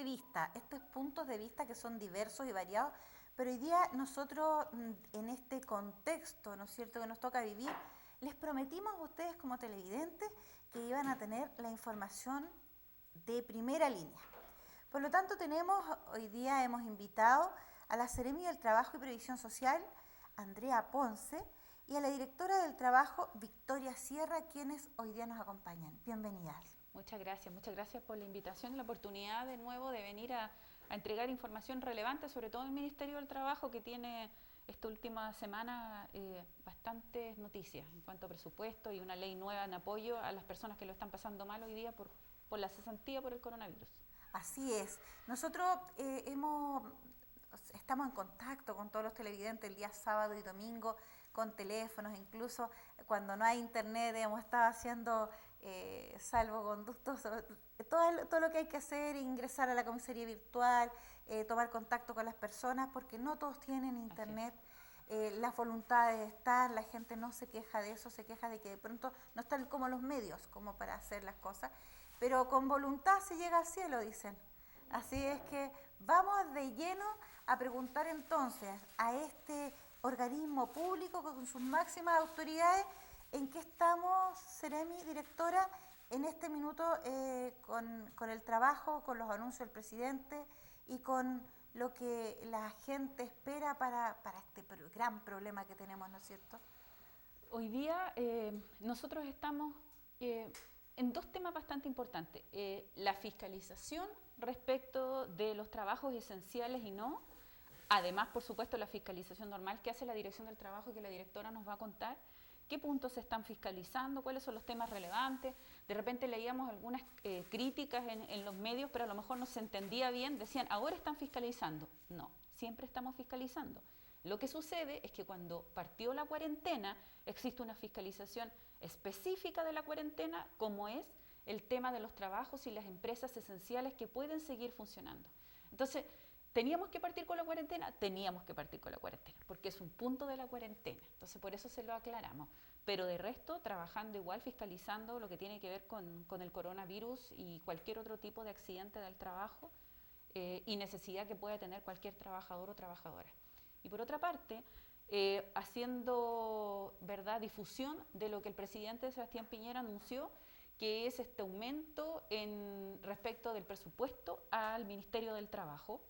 vista, estos puntos de vista que son diversos y variados, pero hoy día nosotros en este contexto, ¿no es cierto?, que nos toca vivir, les prometimos a ustedes como televidentes que iban a tener la información de primera línea. Por lo tanto, hoy día hemos invitado a la Seremi del Trabajo y Previsión Social, Andrea Ponce, y a la directora del Trabajo, Victoria Sierra, quienes hoy día nos acompañan. Bienvenidas. Muchas gracias por la invitación y la oportunidad de nuevo de venir a entregar información relevante, sobre todo el Ministerio del Trabajo, que tiene esta última semana bastantes noticias en cuanto a presupuesto y una ley nueva en apoyo a las personas que lo están pasando mal hoy día por la cesantía por el coronavirus. Así es. Nosotros estamos en contacto con todos los televidentes el día sábado y domingo, con teléfonos, incluso cuando no hay internet hemos estado haciendo salvoconductos, todo lo que hay que hacer, ingresar a la comisaría virtual, tomar contacto con las personas, porque no todos tienen internet. Las voluntades están, la gente no se queja de eso, se queja de que de pronto no están como los medios como para hacer las cosas, pero con voluntad se llega al cielo, dicen. Así es que vamos de lleno a preguntar entonces a este organismo público con sus máximas autoridades en qué estamos, Seremi, directora, en este minuto con el trabajo, con los anuncios del presidente y con lo que la gente espera para este gran problema que tenemos, ¿no es cierto? Hoy día nosotros estamos en dos temas bastante importantes. La fiscalización respecto de los trabajos esenciales y no. Además, por supuesto, la fiscalización normal que hace la Dirección del Trabajo y que la directora nos va a contar. ¿Qué puntos se están fiscalizando? ¿Cuáles son los temas relevantes? De repente leíamos algunas críticas en los medios, pero a lo mejor no se entendía bien. Decían, ahora están fiscalizando. No, siempre estamos fiscalizando. Lo que sucede es que cuando partió la cuarentena, existe una fiscalización específica de la cuarentena, como es el tema de los trabajos y las empresas esenciales que pueden seguir funcionando. Entonces, ¿teníamos que partir con la cuarentena? Teníamos que partir con la cuarentena, porque es un punto de la cuarentena. Entonces, por eso se lo aclaramos. Pero de resto, trabajando igual, fiscalizando lo que tiene que ver con el coronavirus y cualquier otro tipo de accidente del trabajo y necesidad que pueda tener cualquier trabajador o trabajadora. Y por otra parte, haciendo difusión de lo que el presidente Sebastián Piñera anunció, que es este aumento respecto del presupuesto al Ministerio del Trabajo,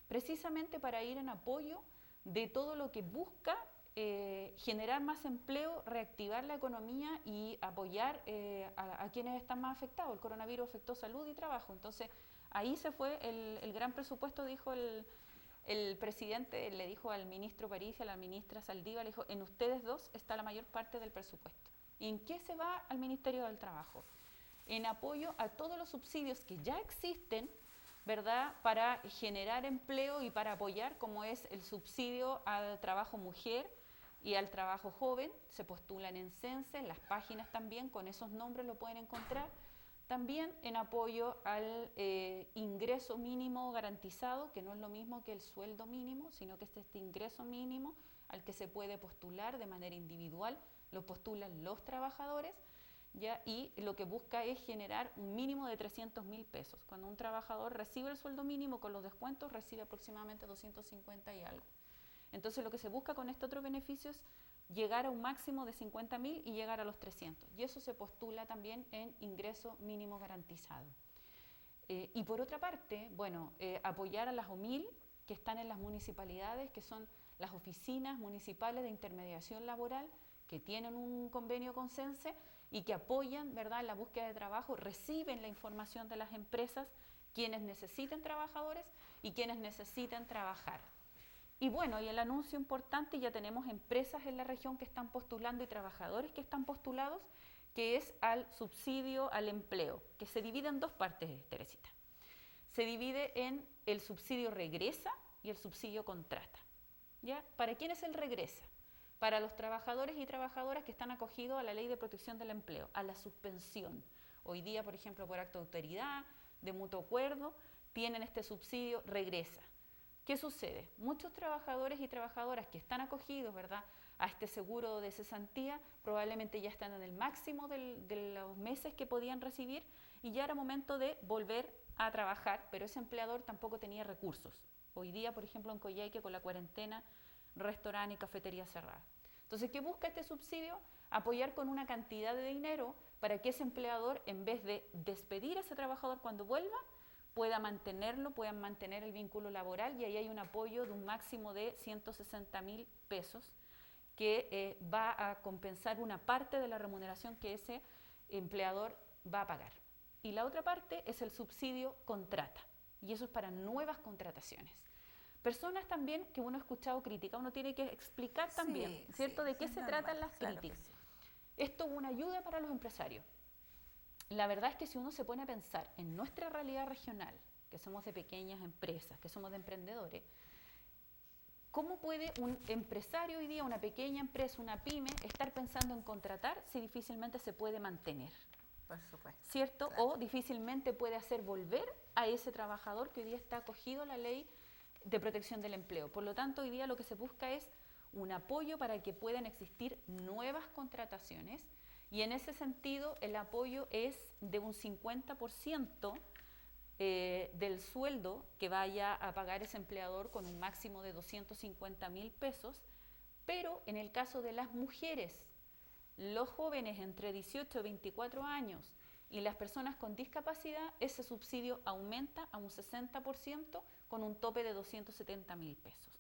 precisamente para ir en apoyo de todo lo que busca generar más empleo, reactivar la economía y apoyar a quienes están más afectados. El coronavirus afectó salud y trabajo, entonces ahí se fue el gran presupuesto, dijo el presidente, le dijo al ministro París y a la ministra Saldívar, le dijo, en ustedes dos está la mayor parte del presupuesto. ¿Y en qué se va al Ministerio del Trabajo? En apoyo a todos los subsidios que ya existen, ¿verdad?, para generar empleo y para apoyar, como es el subsidio al trabajo mujer y al trabajo joven. Se postulan en Cense, en las páginas también, con esos nombres lo pueden encontrar. También en apoyo al ingreso mínimo garantizado, que no es lo mismo que el sueldo mínimo, sino que es este ingreso mínimo al que se puede postular de manera individual, lo postulan los trabajadores, ¿ya? Y lo que busca es generar un mínimo de 300.000 pesos. Cuando un trabajador recibe el sueldo mínimo con los descuentos, recibe aproximadamente 250 y algo. Entonces lo que se busca con este otro beneficio es llegar a un máximo de 50.000 y llegar a los 300. Y eso se postula también en ingreso mínimo garantizado. Y por otra parte, apoyar a las OMIL que están en las municipalidades, que son las oficinas municipales de intermediación laboral, que tienen un convenio con Cense y que apoyan, ¿verdad?, en la búsqueda de trabajo, reciben la información de las empresas, quienes necesiten trabajadores y quienes necesiten trabajar. Y y el anuncio importante, ya tenemos empresas en la región que están postulando y trabajadores que están postulados, que es al subsidio al empleo, que se divide en dos partes, Teresita. Se divide en el subsidio regresa y el subsidio contrata. ¿Ya? ¿Para quién es el regresa? Para los trabajadores y trabajadoras que están acogidos a la Ley de Protección del Empleo, a la suspensión. Hoy día, por ejemplo, por acto de autoridad, de mutuo acuerdo, tienen este subsidio regresa. ¿Qué sucede? Muchos trabajadores y trabajadoras que están acogidos, ¿verdad?, a este seguro de cesantía, probablemente ya están en el máximo de los meses que podían recibir y ya era momento de volver a trabajar, pero ese empleador tampoco tenía recursos. Hoy día, por ejemplo, en Coyhaique, con la cuarentena, restaurante y cafetería cerrada. Entonces, ¿qué busca este subsidio? Apoyar con una cantidad de dinero para que ese empleador, en vez de despedir a ese trabajador cuando vuelva, pueda mantenerlo, puedan mantener el vínculo laboral, y ahí hay un apoyo de un máximo de 160.000 pesos que va a compensar una parte de la remuneración que ese empleador va a pagar. Y la otra parte es el subsidio contrata, y eso es para nuevas contrataciones. Personas también que uno ha escuchado críticas, uno tiene que explicar también, ¿cierto?, de qué se tratan las críticas. Sí. Esto es una ayuda para los empresarios. La verdad es que si uno se pone a pensar en nuestra realidad regional, que somos de pequeñas empresas, que somos de emprendedores, ¿cómo puede un empresario hoy día, una pequeña empresa, una pyme, estar pensando en contratar si difícilmente se puede mantener? Por supuesto. ¿Cierto? Claro. O difícilmente puede hacer volver a ese trabajador que hoy día está acogido a la ley de protección del empleo. Por lo tanto, hoy día lo que se busca es un apoyo para que puedan existir nuevas contrataciones, y en ese sentido el apoyo es de un 50% del sueldo que vaya a pagar ese empleador, con un máximo de 250.000 pesos, pero en el caso de las mujeres, los jóvenes entre 18 y 24 años y las personas con discapacidad, ese subsidio aumenta a un 60% con un tope de 270.000 pesos.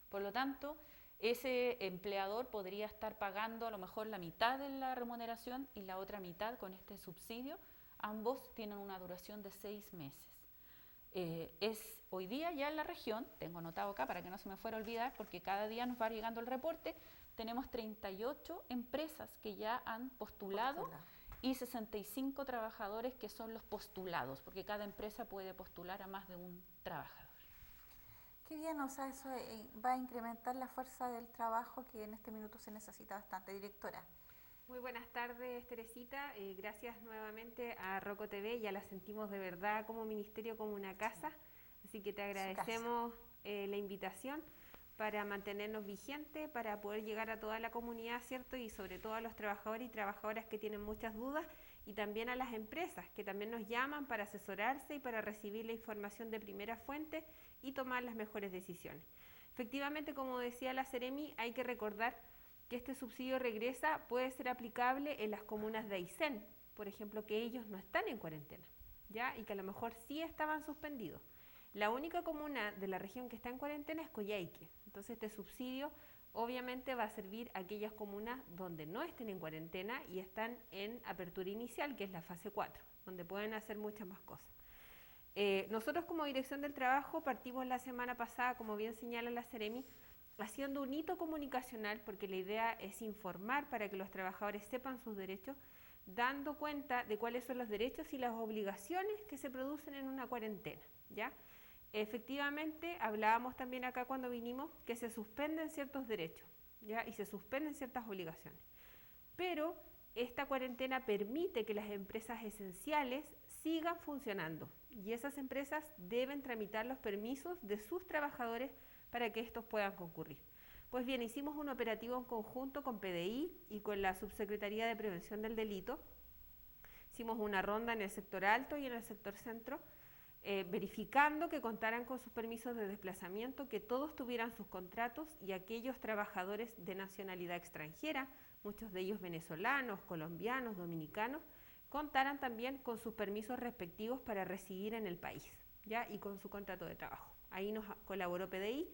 Por lo tanto, ese empleador podría estar pagando a lo mejor la mitad de la remuneración y la otra mitad con este subsidio. Ambos tienen una duración de 6 meses. Es hoy día ya en la región, tengo anotado acá para que no se me fuera a olvidar, porque cada día nos va llegando el reporte, tenemos 38 empresas que ya han postulado y 65 trabajadores que son los postulados, porque cada empresa puede postular a más de un trabajador. Qué bien, o sea, eso va a incrementar la fuerza del trabajo que en este minuto se necesita bastante. Directora. Muy buenas tardes, Teresita. Gracias nuevamente a Roco TV. Ya la sentimos de verdad como ministerio, como una casa. Así que te agradecemos la invitación para mantenernos vigentes, para poder llegar a toda la comunidad, ¿cierto? Y sobre todo a los trabajadores y trabajadoras que tienen muchas dudas, y también a las empresas que también nos llaman para asesorarse y para recibir la información de primera fuente y tomar las mejores decisiones. Efectivamente, como decía la Seremi, hay que recordar que este subsidio regresa, puede ser aplicable en las comunas de Aysén, por ejemplo, que ellos no están en cuarentena, ¿ya? Y que a lo mejor sí estaban suspendidos. La única comuna de la región que está en cuarentena es Coyhaique. Entonces este subsidio obviamente va a servir a aquellas comunas donde no estén en cuarentena y están en apertura inicial, que es la fase 4, donde pueden hacer muchas más cosas. Nosotros como Dirección del Trabajo partimos la semana pasada, como bien señala la Seremi, haciendo un hito comunicacional, porque la idea es informar para que los trabajadores sepan sus derechos, dando cuenta de cuáles son los derechos y las obligaciones que se producen en una cuarentena, ¿ya? Efectivamente, hablábamos también acá cuando vinimos que se suspenden ciertos derechos, ¿ya? Y se suspenden ciertas obligaciones. Pero esta cuarentena permite que las empresas esenciales sigan funcionando, y esas empresas deben tramitar los permisos de sus trabajadores para que estos puedan concurrir. Pues bien, hicimos un operativo en conjunto con PDI y con la Subsecretaría de Prevención del Delito. Hicimos una ronda en el sector alto y en el sector centro, verificando que contaran con sus permisos de desplazamiento, que todos tuvieran sus contratos, y aquellos trabajadores de nacionalidad extranjera, muchos de ellos venezolanos, colombianos, dominicanos, contaran también con sus permisos respectivos para residir en el país, ¿ya? Y con su contrato de trabajo. Ahí nos colaboró PDI,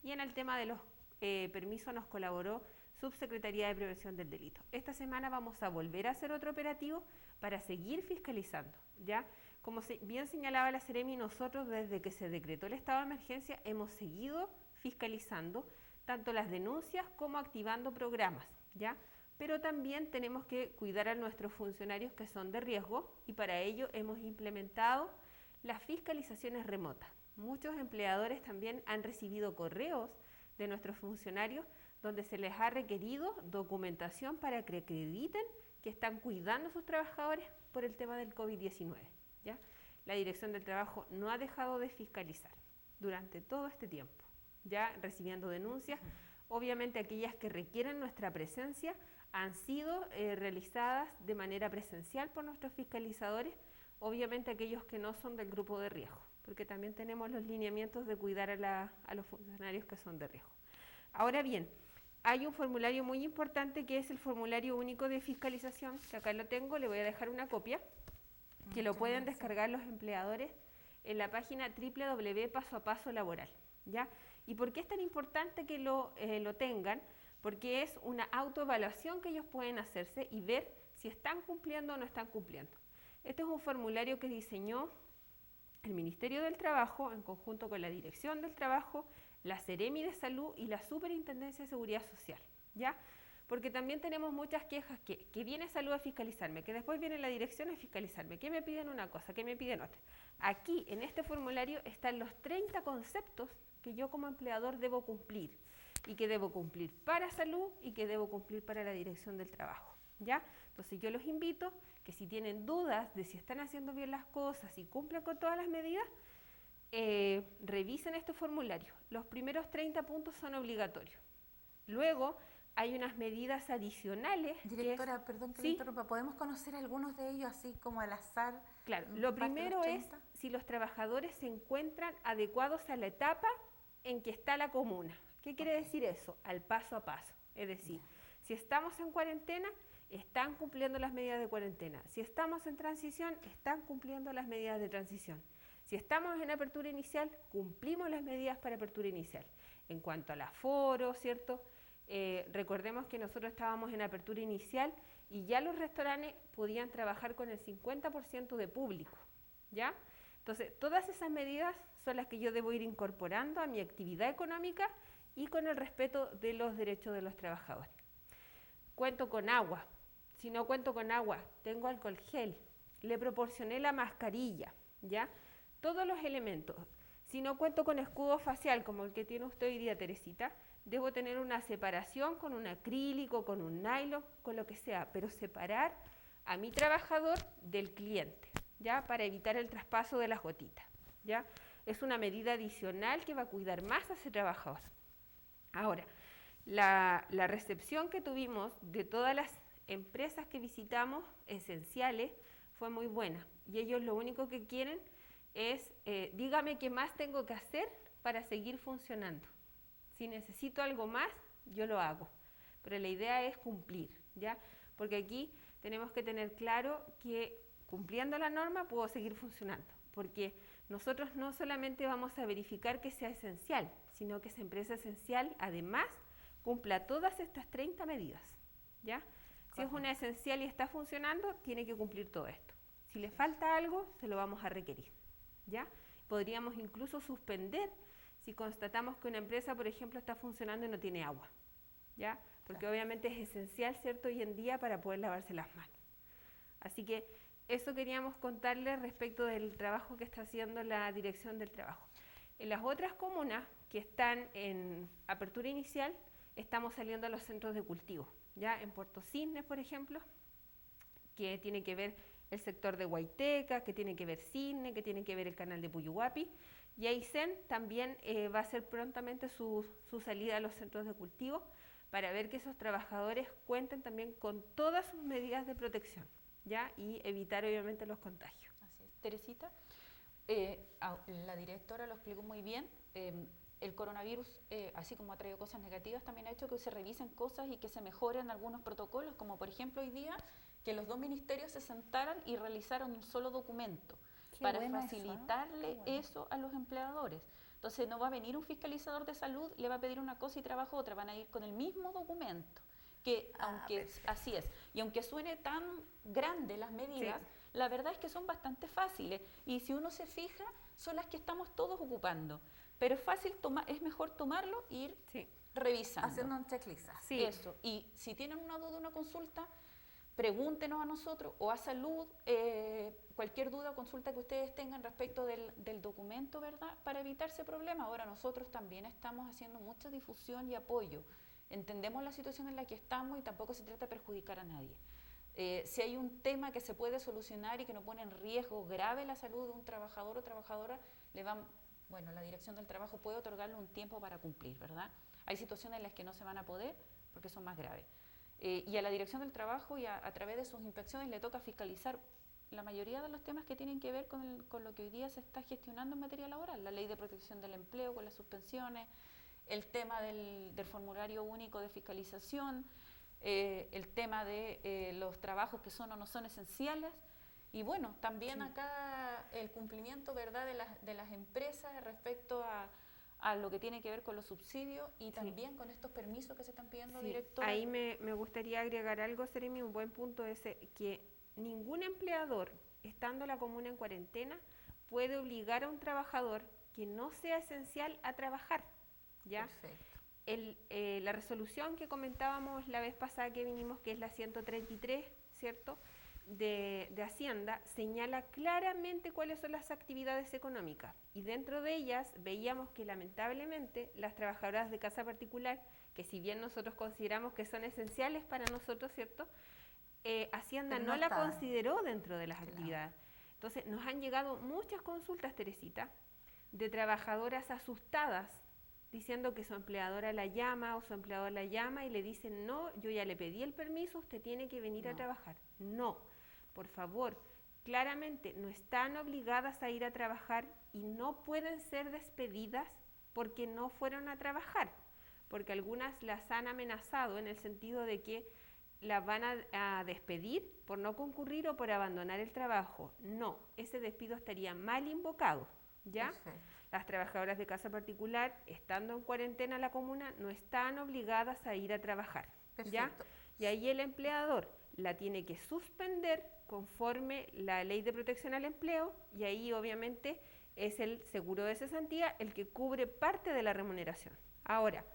y en el tema de los permisos nos colaboró Subsecretaría de Prevención del Delito. Esta semana vamos a volver a hacer otro operativo para seguir fiscalizando, ¿ya? Como bien señalaba la Seremi, nosotros desde que se decretó el estado de emergencia hemos seguido fiscalizando tanto las denuncias como activando programas, ¿ya? Pero también tenemos que cuidar a nuestros funcionarios que son de riesgo, y para ello hemos implementado las fiscalizaciones remotas. Muchos empleadores también han recibido correos de nuestros funcionarios donde se les ha requerido documentación para que acrediten que están cuidando a sus trabajadores por el tema del COVID-19, ¿ya? La Dirección del Trabajo no ha dejado de fiscalizar durante todo este tiempo, ya recibiendo denuncias. Obviamente aquellas que requieren nuestra presencia han sido realizadas de manera presencial por nuestros fiscalizadores, obviamente aquellos que no son del grupo de riesgo, porque también tenemos los lineamientos de cuidar a los funcionarios que son de riesgo. Ahora bien, hay un formulario muy importante que es el formulario único de fiscalización, que acá lo tengo, le voy a dejar una copia, que lo pueden descargar los empleadores en la página www.pasoapasolaboral, ¿ya? ¿Y por qué es tan importante que lo tengan? Porque es una autoevaluación que ellos pueden hacerse y ver si están cumpliendo o no están cumpliendo. Este es un formulario que diseñó el Ministerio del Trabajo en conjunto con la Dirección del Trabajo, la Seremi de Salud y la Superintendencia de Seguridad Social, ¿ya? Porque también tenemos muchas quejas que viene Salud a fiscalizarme, que después viene la Dirección a fiscalizarme, que me piden una cosa, que me piden otra. Aquí, en este formulario, están los 30 conceptos que yo como empleador debo cumplir y que debo cumplir para Salud y que debo cumplir para la Dirección del Trabajo, ¿ya? Entonces yo los invito que si tienen dudas de si están haciendo bien las cosas y cumplen con todas las medidas, revisen este formulario. Los primeros 30 puntos son obligatorios. Luego hay unas medidas adicionales. Directora, perdón que le interrumpa, ¿podemos conocer algunos de ellos así como al azar? Claro, lo primero es si los trabajadores se encuentran adecuados a la etapa en que está la comuna. ¿Qué quiere decir eso? Al paso a paso. Es decir, si estamos en cuarentena, están cumpliendo las medidas de cuarentena. Si estamos en transición, están cumpliendo las medidas de transición. Si estamos en apertura inicial, cumplimos las medidas para apertura inicial. En cuanto al aforo, ¿cierto? Recordemos que nosotros estábamos en apertura inicial y ya los restaurantes podían trabajar con el 50% de público, ¿ya? Entonces, todas esas medidas son las que yo debo ir incorporando a mi actividad económica y con el respeto de los derechos de los trabajadores. Cuento con agua. Si no cuento con agua, tengo alcohol gel, le proporcioné la mascarilla, ¿ya? Todos los elementos. Si no cuento con escudo facial, como el que tiene usted hoy día, Teresita, debo tener una separación con un acrílico, con un nylon, con lo que sea, pero separar a mi trabajador del cliente, ¿ya? Para evitar el traspaso de las gotitas, ¿ya? Es una medida adicional que va a cuidar más a ese trabajador. Ahora, la recepción que tuvimos de todas las empresas que visitamos, esenciales, fue muy buena. Y ellos lo único que quieren es, dígame qué más tengo que hacer para seguir funcionando. Si necesito algo más, yo lo hago. Pero la idea es cumplir, ¿ya? Porque aquí tenemos que tener claro que cumpliendo la norma puedo seguir funcionando. Porque nosotros no solamente vamos a verificar que sea esencial, sino que esa empresa esencial además cumpla todas estas 30 medidas, ¿ya? Si es una esencial y está funcionando, tiene que cumplir todo esto. Si le falta algo, se lo vamos a requerir, ¿ya? Podríamos incluso suspender si constatamos que una empresa, por ejemplo, está funcionando y no tiene agua, ¿ya? Porque obviamente es esencial, ¿cierto?, hoy en día para poder lavarse las manos. Así que eso queríamos contarles respecto del trabajo que está haciendo la Dirección del Trabajo. En las otras comunas que están en apertura inicial, estamos saliendo a los centros de cultivo, ¿ya? En Puerto Cisnes, por ejemplo, que tiene que ver el sector de Huayteca, que tiene que ver Cisne, que tiene que ver el canal de Puyuhuapi, y Aysén también va a hacer prontamente su salida a los centros de cultivo para ver que esos trabajadores cuenten también con todas sus medidas de protección, ¿ya? Y evitar obviamente los contagios. Así es. Teresita, la directora lo explicó muy bien. El coronavirus, así como ha traído cosas negativas, también ha hecho que se revisen cosas y que se mejoren algunos protocolos, como por ejemplo hoy día que los dos ministerios se sentaran y realizaron un solo documento para facilitarle eso a los empleadores. Entonces no va a venir un fiscalizador de salud, le va a pedir una cosa y trabajo otra, van a ir con el mismo documento. Que aunque así es, y aunque suene tan grande las medidas, la verdad es que son bastante fáciles, y si uno se fija, son las que estamos todos ocupando. Pero es fácil es mejor tomarlo e ir revisando. Haciendo un checklist. Sí. Eso. Y si tienen una duda, una consulta, pregúntenos a nosotros o a Salud, cualquier duda o consulta que ustedes tengan respecto del documento, ¿verdad? Para evitarse problemas. Ahora nosotros también estamos haciendo mucha difusión y apoyo. Entendemos la situación en la que estamos y tampoco se trata de perjudicar a nadie. Si hay un tema que se puede solucionar y que no pone en riesgo grave la salud de un trabajador o trabajadora, la Dirección del Trabajo puede otorgarle un tiempo para cumplir, ¿verdad? Hay situaciones en las que no se van a poder porque son más graves. Y a la Dirección del Trabajo y a través de sus inspecciones le toca fiscalizar la mayoría de los temas que tienen que ver con lo que hoy día se está gestionando en materia laboral, la ley de protección del empleo con las suspensiones, el tema del formulario único de fiscalización, el tema de los trabajos que son o no son esenciales, y bueno, también acá el cumplimiento, ¿verdad?, de las empresas respecto a lo que tiene que ver con los subsidios y también con estos permisos que se están pidiendo, directora. Ahí me gustaría agregar algo, Seremi, un buen punto es que ningún empleador, estando la comuna en cuarentena, puede obligar a un trabajador que no sea esencial a trabajar, ¿ya? Perfecto. La resolución que comentábamos la vez pasada que vinimos, que es la 133, ¿cierto?, de Hacienda, señala claramente cuáles son las actividades económicas y dentro de ellas veíamos que lamentablemente las trabajadoras de casa particular, que si bien nosotros consideramos que son esenciales para nosotros, ¿cierto?, Hacienda no la consideró dentro de las actividades. Entonces nos han llegado muchas consultas, Teresita, de trabajadoras asustadas diciendo que su empleadora la llama o su empleador la llama y le dicen, no, yo ya le pedí el permiso, usted tiene que venir a trabajar. No, por favor, claramente no están obligadas a ir a trabajar y no pueden ser despedidas porque no fueron a trabajar, porque algunas las han amenazado en el sentido de que la van a despedir por no concurrir o por abandonar el trabajo. No, ese despido estaría mal invocado, ¿ya? Perfecto. Las trabajadoras de casa particular, estando en cuarentena en la comuna, no están obligadas a ir a trabajar, ¿ya? Y ahí el empleador la tiene que suspender conforme la ley de protección al empleo y ahí obviamente es el seguro de cesantía el que cubre parte de la remuneración. Ahora,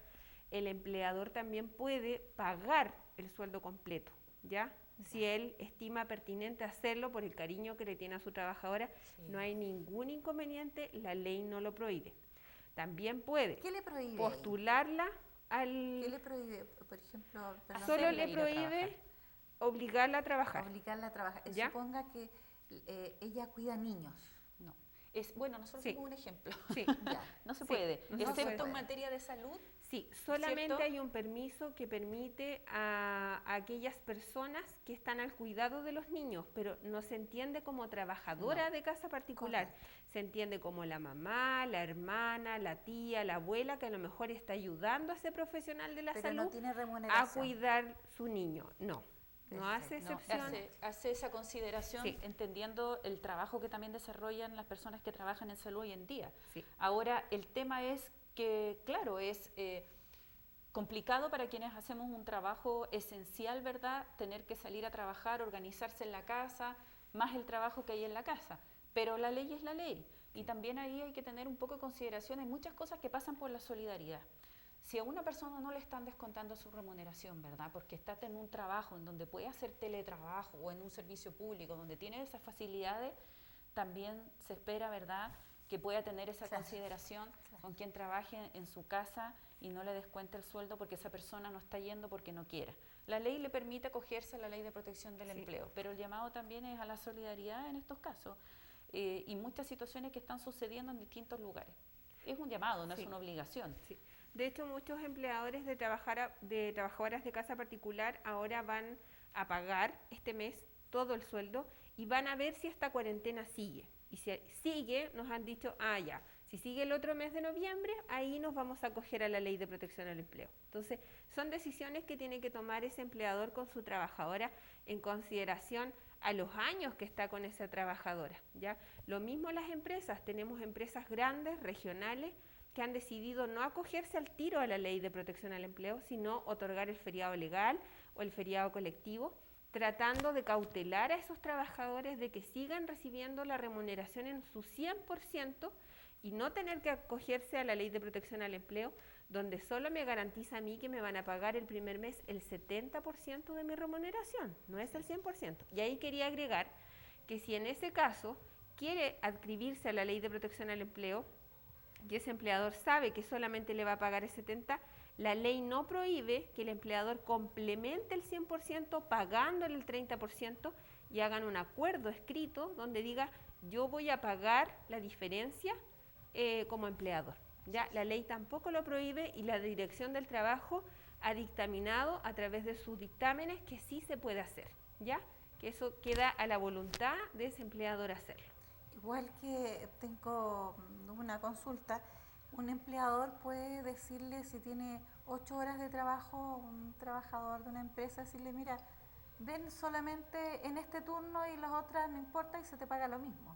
el empleador también puede pagar el sueldo completo, ¿ya? Si él estima pertinente hacerlo por el cariño que le tiene a su trabajadora, no hay ningún inconveniente, la ley no lo prohíbe. También puede postularla al... ¿Qué le prohíbe? Por ejemplo, solo le prohíbe obligarla a trabajar. Obligarla a trabajar. Suponga que ella cuida niños. No. Bueno, nosotros tenemos un ejemplo. Sí. No se puede, excepto en materia de salud. Sí, solamente hay un permiso que permite a aquellas personas que están al cuidado de los niños, pero no se entiende como trabajadora de casa particular. Correcto. Se entiende como la mamá, la hermana, la tía, la abuela, que a lo mejor está ayudando a ese profesional de la salud a cuidar su niño. No hace excepción. Hace esa consideración, entendiendo el trabajo que también desarrollan las personas que trabajan en salud hoy en día. Sí. Ahora, el tema es que, claro, es complicado para quienes hacemos un trabajo esencial, ¿verdad? Tener que salir a trabajar, organizarse en la casa, más el trabajo que hay en la casa. Pero la ley es la ley. Y también ahí hay que tener un poco de consideración. Hay muchas cosas que pasan por la solidaridad. Si a una persona no le están descontando su remuneración, ¿verdad? Porque está en un trabajo en donde puede hacer teletrabajo o en un servicio público donde tiene esas facilidades, también se espera, ¿verdad?, que pueda tener esa consideración con quien trabaje en su casa y no le descuente el sueldo porque esa persona no está yendo porque no quiera. La ley le permite acogerse a la ley de protección del empleo, pero el llamado también es a la solidaridad en estos casos y muchas situaciones que están sucediendo en distintos lugares. Es un llamado, no es una obligación. Sí. De hecho, muchos empleadores de trabajadoras de casa particular ahora van a pagar este mes todo el sueldo y van a ver si esta cuarentena sigue. Y si sigue, nos han dicho, si sigue el otro mes de noviembre, ahí nos vamos a acoger a la ley de protección al empleo. Entonces, son decisiones que tiene que tomar ese empleador con su trabajadora en consideración a los años que está con esa trabajadora, ¿ya? Lo mismo las empresas, tenemos empresas grandes, regionales, que han decidido no acogerse al tiro a la ley de protección al empleo, sino otorgar el feriado legal o el feriado colectivo, tratando de cautelar a esos trabajadores de que sigan recibiendo la remuneración en su 100% y no tener que acogerse a la ley de protección al empleo, donde solo me garantiza a mí que me van a pagar el primer mes el 70% de mi remuneración, no es el 100%. Y ahí quería agregar que si en ese caso quiere adscribirse a la ley de protección al empleo, y ese empleador sabe que solamente le va a pagar el 70%, la ley no prohíbe que el empleador complemente el 100% pagándole el 30% y hagan un acuerdo escrito donde diga yo voy a pagar la diferencia como empleador. Ya la ley tampoco lo prohíbe y la Dirección del Trabajo ha dictaminado a través de sus dictámenes que sí se puede hacer, ¿ya? Que eso queda a la voluntad de ese empleador hacerlo. Igual que tengo una consulta, un empleador puede decirle si tiene 8 horas de trabajo, un trabajador de una empresa, decirle, mira, ven solamente en este turno y las otras no importa y se te paga lo mismo.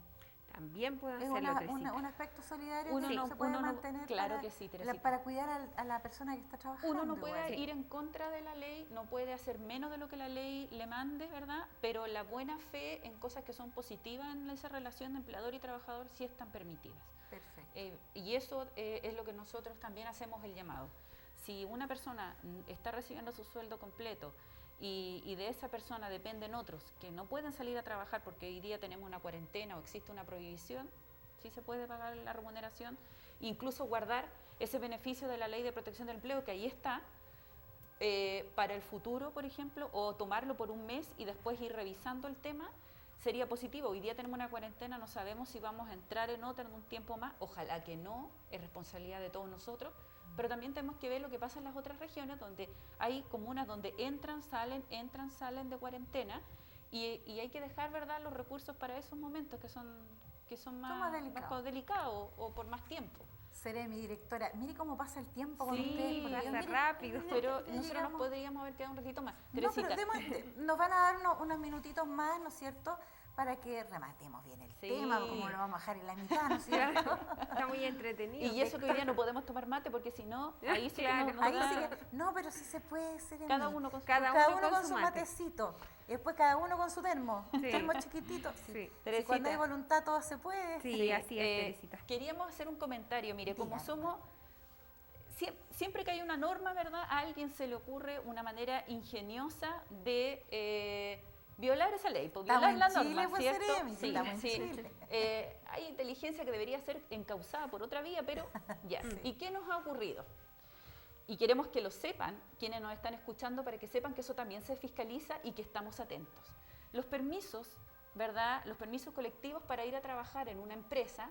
También pueden Es hacerlo, Teresita. un aspecto solidario Uno que no- se puede uno no- mantener claro para, que sí, Teresita. para cuidar a la persona que está trabajando. Uno no puede igual. ir en contra de la ley, no puede hacer menos de lo que la ley le mande, ¿verdad? Pero la buena fe en cosas que son positivas en esa relación de empleador y trabajador sí están permitidas. Perfecto. Y eso es lo que nosotros también hacemos el llamado. Si una persona está recibiendo su sueldo completo y de esa persona dependen otros que no pueden salir a trabajar porque hoy día tenemos una cuarentena o existe una prohibición, sí se puede pagar la remuneración, incluso guardar ese beneficio de la Ley de Protección del Empleo, que ahí está, para el futuro, por ejemplo, o tomarlo por un mes y después ir revisando el tema, sería positivo. Hoy día tenemos una cuarentena, no sabemos si vamos a entrar en otra en un tiempo más, ojalá que no, es responsabilidad de todos nosotros, pero también tenemos que ver lo que pasa en las otras regiones, donde hay comunas donde entran, salen de cuarentena, y hay que dejar, ¿verdad?, los recursos para esos momentos que son más delicados o por más tiempo. Seré mi directora. Mire cómo pasa el tiempo con Sí, ustedes. porque pasa mire, rápido. Pero ya nosotros llegamos. nos podríamos haber quedado un ratito más. No, pero Teresita. nos van a dar unos minutitos más, ¿no es cierto?, para que rematemos bien el Sí. tema, como lo vamos a dejar en la mitad, ¿no es cierto? Está muy entretenido. Y eso que hoy día no podemos tomar mate porque si no, ahí sí Claro. que nos Ahí da sí que, no, pero sí se puede ser en cada mí. uno con su... Cada Cada uno uno con con su su mate. matecito. Y después cada uno con su termo. Sí. Termo chiquitito. Sí. Sí. Si Teresita. cuando hay voluntad todo se puede. Sí, así es, Teresita. Queríamos hacer un comentario, mire, como Dígame. somos... Siempre que hay una norma, ¿verdad? A alguien se le ocurre una manera ingeniosa de violar esa ley, pues, Estamos violar la en Chile, norma, pues, ¿cierto? Seremi, sí, estamos en Chile. Hay inteligencia que debería ser encausada por otra vía, pero ya. Sí. ¿Y qué nos ha ocurrido? Y queremos que lo sepan quienes nos están escuchando para que sepan que eso también se fiscaliza y que estamos atentos. Los permisos, ¿verdad? Los permisos colectivos para ir a trabajar en una empresa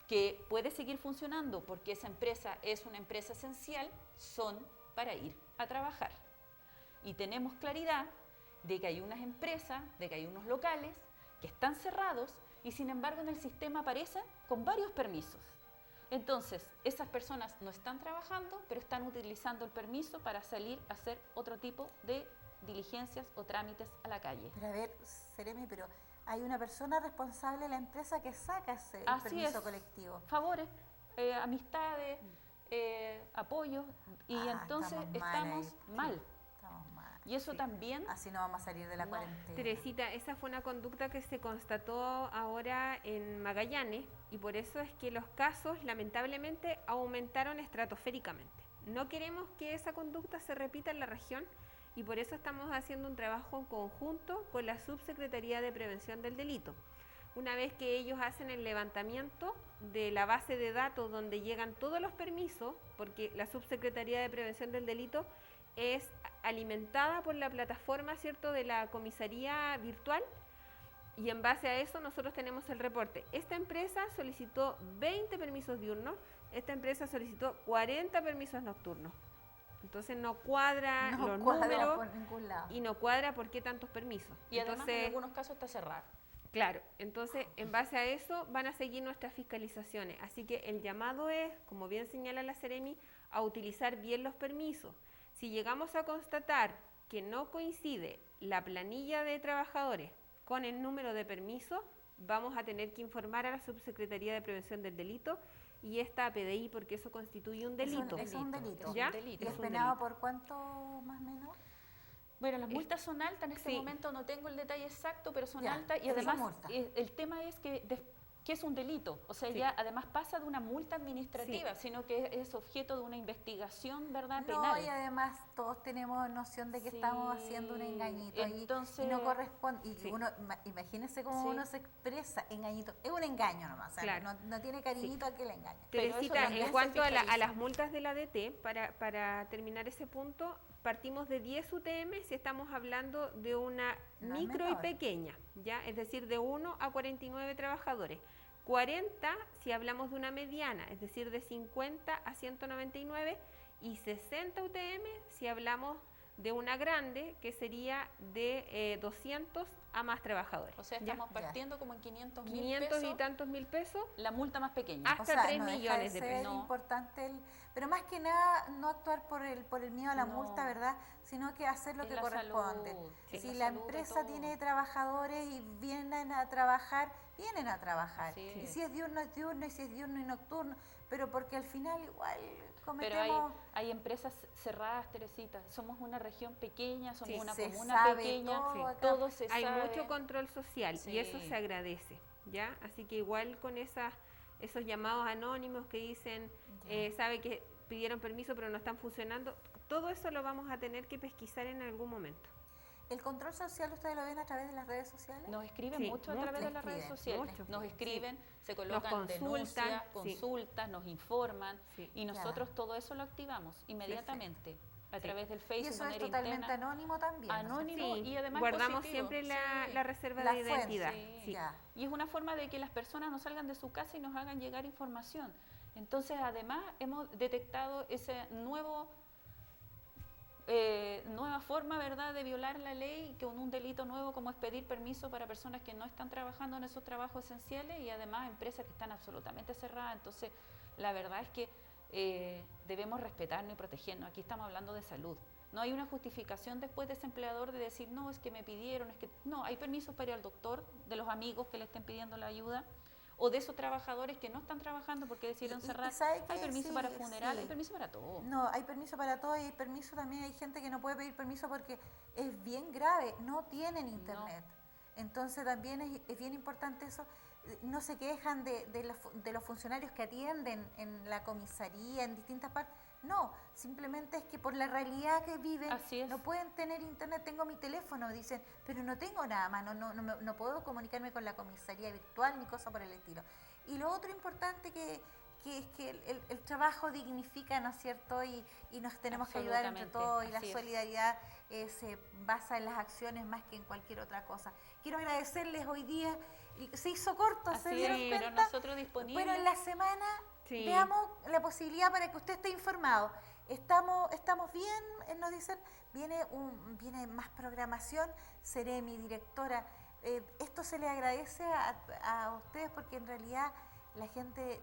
que puede seguir funcionando porque esa empresa es una empresa esencial, son para ir a trabajar. Y tenemos claridad de que hay unas empresas, de que hay unos locales que están cerrados y sin embargo en el sistema aparecen con varios permisos. Entonces, esas personas no están trabajando, pero están utilizando el permiso para salir a hacer otro tipo de diligencias o trámites a la calle. Pero a ver, Seremi, pero hay una persona responsable de la empresa que saca ese Así permiso es. colectivo. Favores, amistades, apoyos, y entonces estamos ahí. mal. Sí, estamos mal. Y eso Sí. también, Así no vamos a salir de la No. cuarentena. Teresita, esa fue una conducta que se constató ahora en Magallanes y por eso es que los casos lamentablemente aumentaron estratosféricamente. No queremos que esa conducta se repita en la región y por eso estamos haciendo un trabajo en conjunto con la Subsecretaría de Prevención del Delito. Una vez que ellos hacen el levantamiento de la base de datos donde llegan todos los permisos, porque la Subsecretaría de Prevención del Delito es alimentada por la plataforma, ¿cierto?, de la comisaría virtual, y en base a eso nosotros tenemos el reporte. Esta empresa solicitó 20 permisos diurnos, esta empresa solicitó 40 permisos nocturnos. Entonces no cuadra No los cuadra números por ningún lado. y no cuadra por qué tantos permisos. y además en Entonces, algunos casos está cerrado. claro, entonces en base a eso van a seguir nuestras fiscalizaciones. Así que el llamado es, como bien señala la Seremi, a utilizar bien los permisos. Si llegamos a constatar que no coincide la planilla de trabajadores con el número de permisos, vamos a tener que informar a la Subsecretaría de Prevención del Delito y esta a PDI porque eso constituye un delito. Es un delito. ¿Ya? ¿Y delito. es Es un penado delito. por cuánto más o menos? Bueno, las multas son altas en este sí. momento, no tengo el detalle exacto, pero son Ya, altas y sí, son además multas. el tema es que es un delito, o sea, Sí. ya además pasa de una multa administrativa, sino que es objeto de una investigación, ¿verdad?, No, penal. y además todos tenemos noción de que Sí, estamos haciendo un engañito ahí entonces- y no corresponde. Y sí. uno, imagínese cómo Sí. uno se expresa, engañito. Es un engaño nomás, o sea, Claro. no tiene cariñito a que le engañe. Pero eso Teresita, también en se cuanto a fiscaliza. las multas de la DT, para terminar ese punto, partimos de 10 UTM si estamos hablando de una No es micro y menor. pequeña, ¿ya? Es decir, de 1 a 49 trabajadores. 40 si hablamos de una mediana, es decir, de 50 a 199, y 60 UTM si hablamos de una grande, que sería de 200 a más trabajadores. O sea, ¿ya? estamos partiendo como en 500 mil 500 pesos, y tantos mil pesos, la multa más pequeña. hasta O sea, 3 no deja millones de ser pesos. No. importante pero más que nada no actuar por el miedo a la No. multa, ¿verdad? Sino que hacer lo Es que la corresponde. salud, es Si la la salud de empresa todos. tiene trabajadores y vienen a trabajar, vienen a trabajar. Así Y es. si es diurno, es diurno, y si es diurno y nocturno, pero porque al final igual Pero cometemos... hay empresas cerradas, Teresita. Somos una región pequeña, somos Sí, una se comuna sabe pequeña, todo acá. todo se Hay sabe. mucho control social y eso Sí. se agradece, ¿ya? Así que igual con esos llamados anónimos que dicen, sabe que pidieron permiso pero no están funcionando, todo eso lo vamos a tener que pesquisar en algún momento. ¿El control social ustedes lo ven a través de las redes sociales? Nos escriben Sí, mucho a través de las redes escriben, sociales. mucho. Nos escriben, se colocan consultan, denuncias, sí. consultas, nos informan Sí. y nosotros todo eso lo activamos inmediatamente a través del Y Facebook, eso de es manera totalmente interna. anónimo también. ¿no es cierto? Anónimo. Sí, Y además guardamos positivo. siempre Sí. la reserva La de fuente, identidad. sí. Sí. Ya. Y es una forma de que las personas no salgan de su casa y nos hagan llegar información. Entonces, además, hemos detectado ese nueva forma, ¿verdad?, de violar la ley, con un delito nuevo como es pedir permiso para personas que no están trabajando en esos trabajos esenciales y además empresas que están absolutamente cerradas. Entonces, la verdad es que debemos respetarnos y protegernos. Aquí estamos hablando de salud. No hay una justificación después de ese empleador de decir, no, es que me pidieron, es que... No, hay permisos para ir al doctor, de los amigos que le estén pidiendo la ayuda, o de esos trabajadores que no están trabajando porque decidieron cerrar. ¿sabe Hay qué? permiso Sí, para funeral, sí. hay permiso para todo. No, hay permiso para todo y hay permiso también, hay gente que no puede pedir permiso porque es bien grave, no tienen internet. Entonces también es bien importante eso. No se quejan de los funcionarios que atienden en la comisaría, en distintas partes. No, simplemente es que por la realidad que viven Así es. no pueden tener internet. Tengo mi teléfono, dicen, pero no tengo nada más, no puedo comunicarme con la comisaría virtual ni cosa por el estilo. Y lo otro importante que es que el trabajo dignifica, ¿no es cierto? Y nos tenemos que ayudar entre Absolutamente, todos y la así es. solidaridad se basa en las acciones más que en cualquier otra cosa. Quiero agradecerles hoy día, se hizo corto, ¿se Así dieron es, cuenta? pero nosotros disponibles. Pero en la semana Sí. veamos la posibilidad para que usted esté informado. Estamos bien, nos dicen, viene más programación, seré mi directora. Esto se le agradece a ustedes porque en realidad la gente,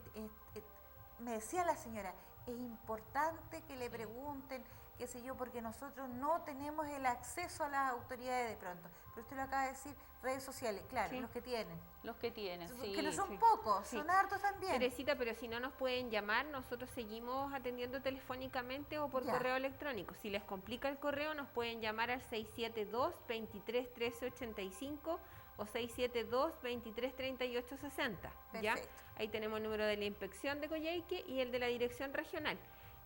me decía la señora, es importante que le pregunten, qué sé yo, porque nosotros no tenemos el acceso a las autoridades de pronto. Pero usted lo acaba de decir, redes sociales, claro, Sí. los que tienen. Los que tienen, sí. Que no son sí. pocos, Sí. son hartos también. Teresita, pero si no nos pueden llamar, nosotros seguimos atendiendo telefónicamente o por Ya. correo electrónico. Si les complica el correo, nos pueden llamar al 672-23-1385 o 672-23-3860. ¿Ya? Perfecto. Ahí tenemos el número de la inspección de Coyhaique y el de la dirección regional.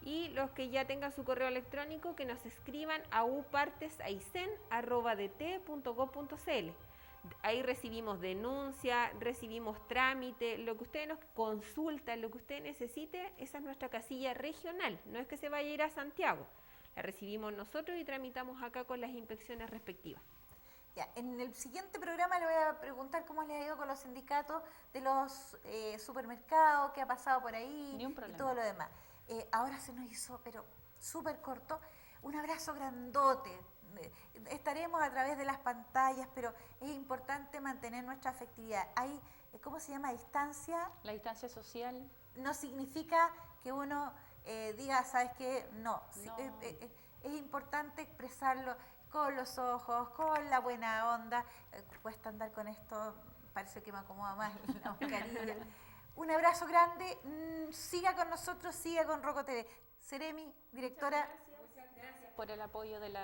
Y los que ya tengan su correo electrónico, que nos escriban a upartesaicen@dt.gov.cl. Ahí recibimos denuncia, recibimos trámite, lo que ustedes nos consultan, lo que usted necesite, esa es nuestra casilla regional. No es que se vaya a ir a Santiago, la recibimos nosotros y tramitamos acá con las inspecciones respectivas. Ya, en el siguiente programa le voy a preguntar cómo les ha ido con los sindicatos de los supermercados, qué ha pasado por ahí Ni un y problema. todo lo demás. Ahora se nos hizo, pero súper corto, un abrazo grandote. Estaremos a través de las pantallas, pero es importante mantener nuestra afectividad. Hay, ¿cómo se llama? Distancia. La distancia social. No significa que uno diga, ¿sabes qué? No. No. Es importante expresarlo con los ojos, con la buena onda. Cuesta andar con esto, parece que me acomoda más la mascarilla. Un abrazo grande. Siga con nosotros, siga con Roco TV. Seremi, directora. Por el apoyo del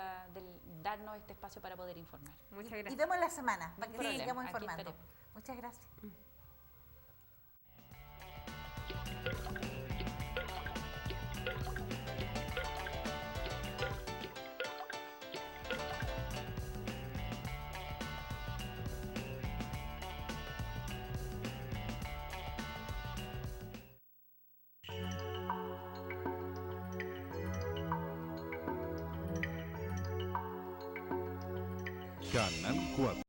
darnos este espacio para poder informar. Muchas Y gracias. vemos la semana para que problema, sigamos aquí informando. estaremos. Muchas gracias. Canal 4.